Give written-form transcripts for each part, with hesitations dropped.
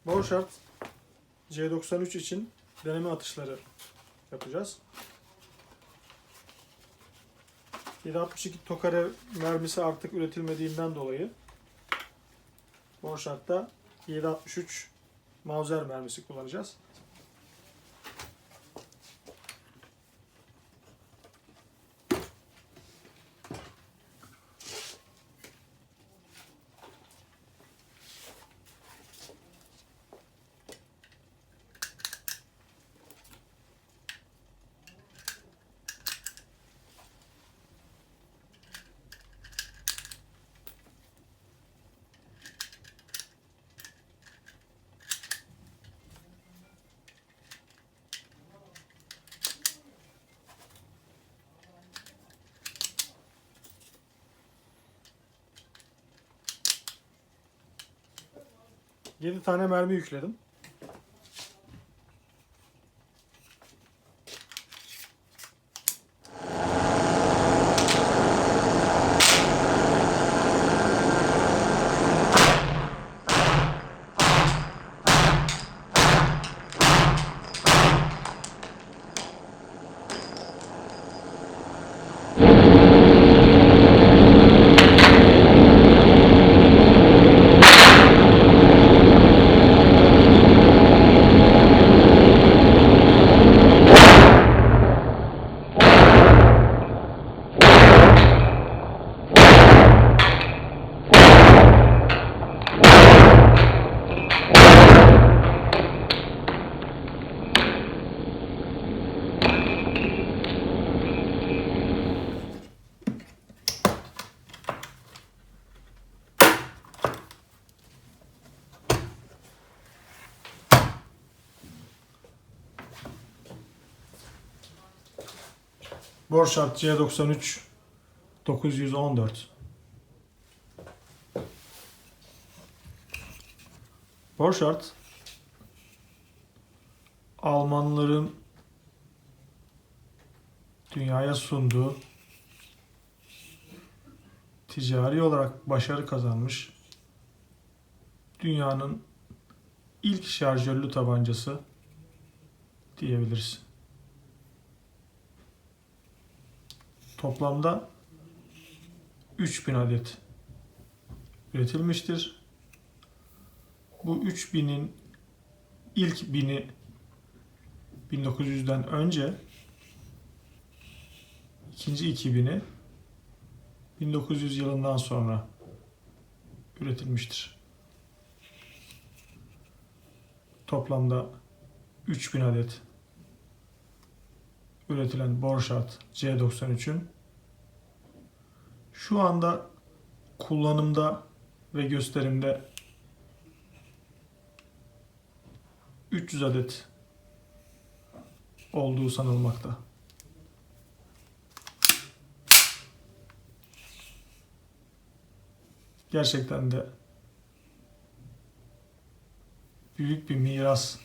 Borchardt C93 için deneme atışları yapacağız. 7.62 Tokare mermisi artık üretilmediğinden dolayı Borchardt'ta 7.63 Mauser mermisi kullanacağız. Yedi tane mermi yükledim. Borchardt C93 914. Borchardt Almanların dünyaya sunduğu ticari olarak başarı kazanmış dünyanın ilk şarjörlü tabancası diyebiliriz. Toplamda 3000 adet üretilmiştir. Bu 3000'in ilk 1000'i 1900'den önce, ikinci 2000'i 1900 yılından sonra üretilmiştir. Toplamda 3000 adet üretilen Borchardt C93'ün şu anda kullanımda ve gösterimde 300 adet olduğu sanılmakta. Gerçekten de büyük bir miras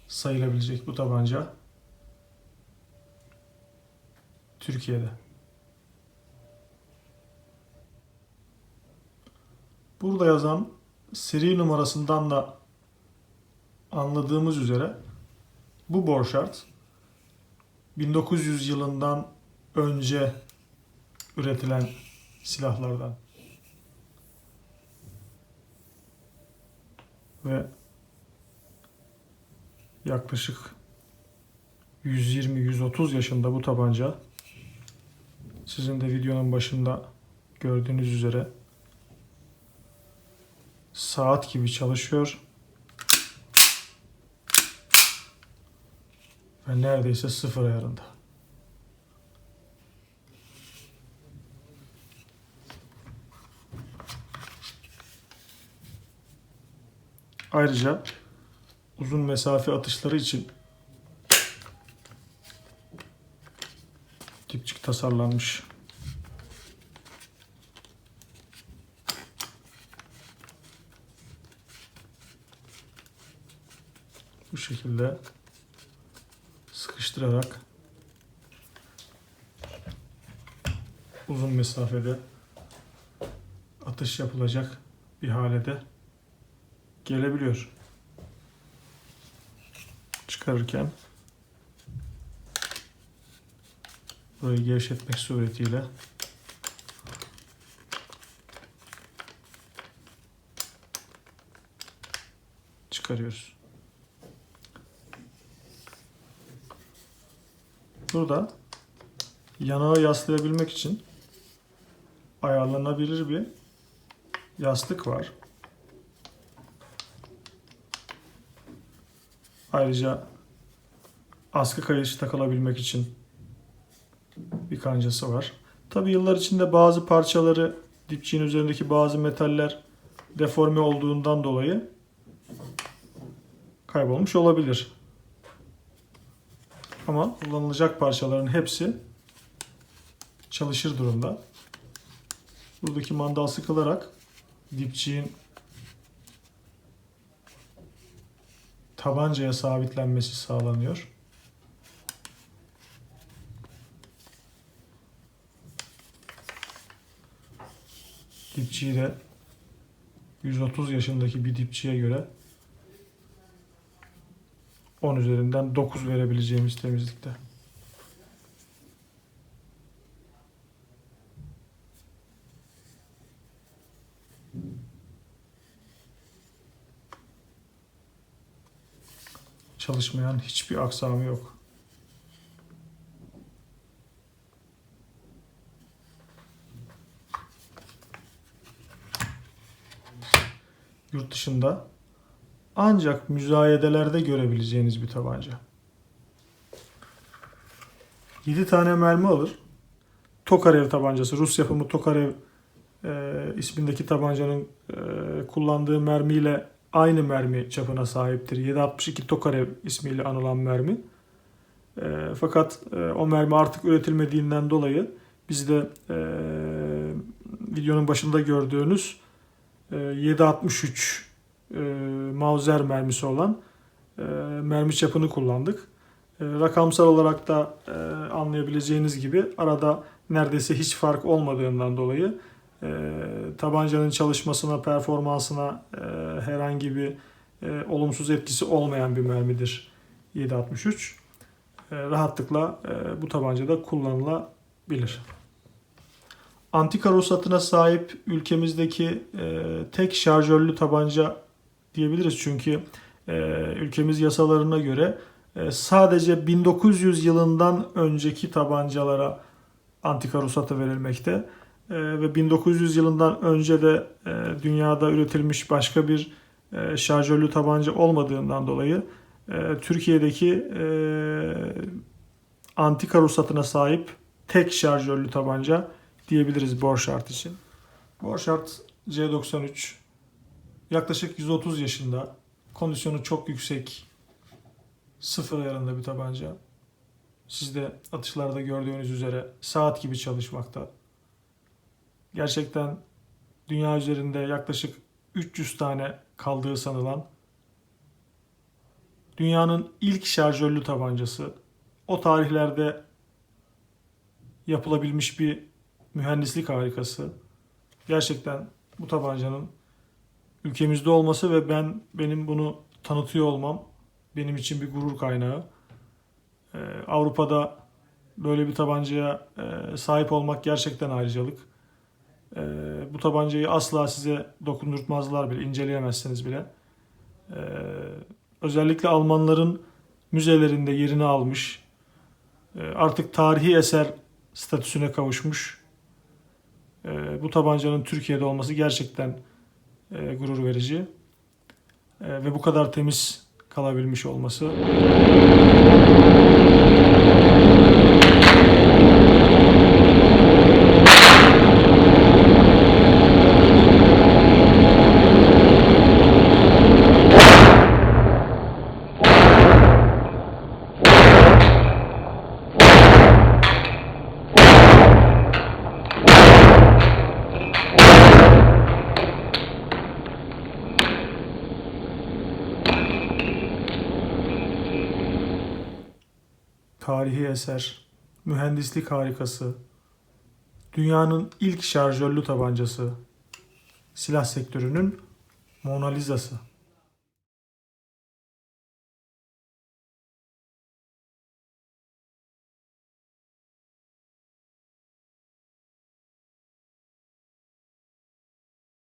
sayılabilecek bu tabanca Türkiye'de. Burada yazan seri numarasından da anladığımız üzere bu Borchardt 1900 yılından önce üretilen silahlardan ve yaklaşık 120-130 yaşında bu tabanca sizin de videonun başında gördüğünüz üzere saat gibi çalışıyor ve neredeyse sıfır ayarında. Ayrıca uzun mesafe atışları için dipçik tasarlanmış. Bu şekilde sıkıştırarak uzun mesafede atış yapılacak bir hale de gelebiliyor. çıkarırken burayı gevşetmek suretiyle çıkarıyoruz. Burada yanağı yaslayabilmek için ayarlanabilir bir yastık var. Ayrıca askı kayışı takılabilmek için bir kancası var. Tabi yıllar içinde bazı parçaları, dipçiğin üzerindeki bazı metaller deforme olduğundan dolayı kaybolmuş olabilir. Ama kullanılacak parçaların hepsi çalışır durumda. Buradaki mandal sıkılarak dipçiğin tabancaya sabitlenmesi sağlanıyor. Dipçiyi de 130 yaşındaki bir dipçiye göre 10 üzerinden 9 verebileceğimiz temizlikte. Çalışmayan hiçbir aksamı yok. Yurt dışında ancak müzayedelerde görebileceğiniz bir tabanca. 7 tane mermi alır. Tokarev tabancası, Rus yapımı Tokarev ismindeki tabancanın kullandığı mermiyle aynı mermi çapına sahiptir. 7.62 Tokarev ismiyle anılan mermi. Fakat o mermi artık üretilmediğinden dolayı biz de videonun başında gördüğünüz 7.63 Mauser mermisi olan mermi çapını kullandık. Rakamsal olarak da anlayabileceğiniz gibi arada neredeyse hiç fark olmadığından dolayı tabancanın çalışmasına, performansına herhangi bir olumsuz etkisi olmayan bir mermidir 7.63. Rahatlıkla bu tabancada kullanılabilir. Antika ruhsatına sahip ülkemizdeki tek şarjörlü tabanca diyebiliriz. Çünkü ülkemiz yasalarına göre sadece 1900 yılından önceki tabancalara antika ruhsatı verilmekte. Ve 1900 yılından önce de dünyada üretilmiş başka bir şarjörlü tabanca olmadığından dolayı Türkiye'deki antika ruhsatına sahip tek şarjörlü tabanca diyebiliriz Borchardt için. Borchardt C93 yaklaşık 130 yaşında, kondisyonu çok yüksek, sıfır ayarında bir tabanca. Siz de atışlarda gördüğünüz üzere saat gibi çalışmakta. Gerçekten dünya üzerinde yaklaşık 300 tane kaldığı sanılan dünyanın ilk şarjörlü tabancası. O tarihlerde yapılabilmiş bir mühendislik harikası. Gerçekten bu tabancanın ülkemizde olması ve benim bunu tanıtıyor olmam benim için bir gurur kaynağı. Avrupa'da böyle bir tabancaya sahip olmak gerçekten ayrıcalık. Bu tabancayı asla size dokundurtmazlar bile, inceleyemezsiniz bile. Özellikle Almanların müzelerinde yerini almış, artık tarihi eser statüsüne kavuşmuş. Bu tabancanın Türkiye'de olması gerçekten gurur verici. Ve bu kadar temiz kalabilmiş olması. Tarihi eser, mühendislik harikası, dünyanın ilk şarjörlü tabancası, silah sektörünün Mona Lisa'sı.